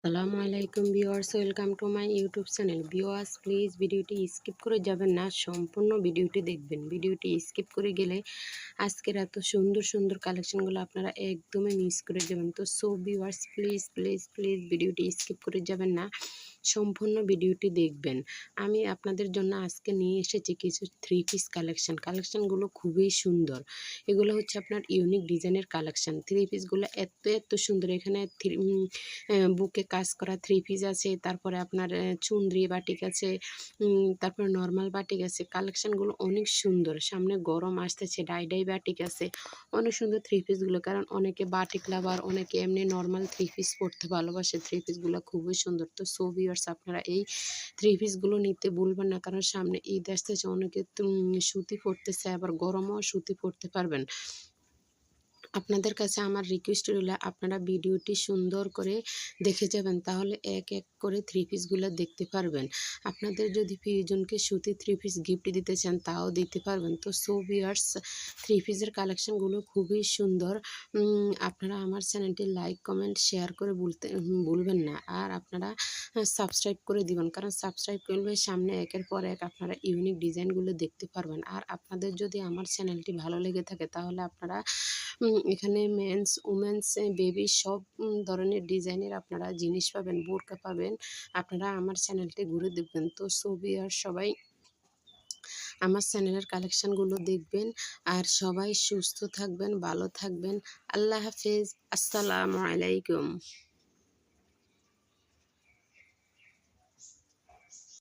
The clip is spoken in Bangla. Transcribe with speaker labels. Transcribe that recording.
Speaker 1: আসসালামু আলাইকুম viewers, welcome to my YouTube channel. Viewers please ভিডিওটি স্কিপ করে যাবেন না, সম্পূর্ণ ভিডিওটি দেখবেন। ভিডিওটি স্কিপ করে গেলে আজকের এত সুন্দর সুন্দর কালেকশনগুলো আপনারা একদমই মিস করে যাবেন। তো ভিউয়ার্স প্লিজ প্লিজ প্লিজ ভিডিওটি স্কিপ করে যাবেন না, সম্পূর্ণ ভিডিওটি দেখবেন। আমি আপনাদের জন্য আজকে নিয়ে এসেছি কিছু থ্রি পিস কালেকশনগুলো খুবই সুন্দর। এগুলো হচ্ছে আপনার ইউনিক ডিজাইনের কালেকশন। থ্রি পিসগুলো এত এত সুন্দর। এখানে বুকে কাজ করা থ্রি পিস আছে, তারপরে আপনার চুনরি বাটিক আছে, তারপরে নর্মাল বাটিক আছে। কালেকশনগুলো অনেক সুন্দর। সামনে গরম আসতেছে, ডাই বাটিক আছে। অনেক সুন্দর থ্রি পিসগুলো, কারণ অনেকে বাটিক লাভার, অনেকে এমনি নর্মাল থ্রি পিস পরতে ভালোবাসে। থ্রি পিসগুলো খুবই সুন্দর। তো ভিউয়ার্স আপনারা এই থ্রি পিসগুলো নিতে ভুলবেন না, কারণ সামনে ঈদ আসতেছে, অনেকে সুতি পরতেছে, আবার গরমও সুতি পরতে পারবেন। আপনাদের কাছে আমার রিকোয়েস্ট রইল, আপনারা ভিডিওটি সুন্দর করে দেখে যাবেন, তাহলে এক এক করে থ্রি পিসগুলো দেখতে পারবেন। আপনাদের যদি প্রিয়জনকে সুতি থ্রি পিস গিফট দিতে চান তাও দিতে পারবেন। তো ভিউয়ার্স থ্রি পিসের কালেকশনগুলো খুবই সুন্দর। আপনারা আমার চ্যানেলটি লাইক কমেন্ট শেয়ার করে ভুলবেন না, আর আপনারা সাবস্ক্রাইব করে দিবেন, কারণ সাবস্ক্রাইব করলে সামনে একের পর এক আপনারা ইউনিক ডিজাইনগুলো দেখতে পারবেন। আর আপনাদের যদি আমার চ্যানেলটি ভালো লেগে থাকে, তাহলে আপনারা এখানে মেন্স, উমেন্স, বেবি সব ধরনের ডিজাইনের আপনারা জিনিস পাবেন, বোরকা পাবেন। আপনারা আমার চ্যানেলটি ঘুরে দেখবেন। তো ভিউয়ার্স সবাই আমার চ্যানেলের কালেকশনগুলো দেখবেন, আর সবাই সুস্থ থাকবেন, ভালো থাকবেন। আল্লাহ হাফেজ, আসসালামু আলাইকুম।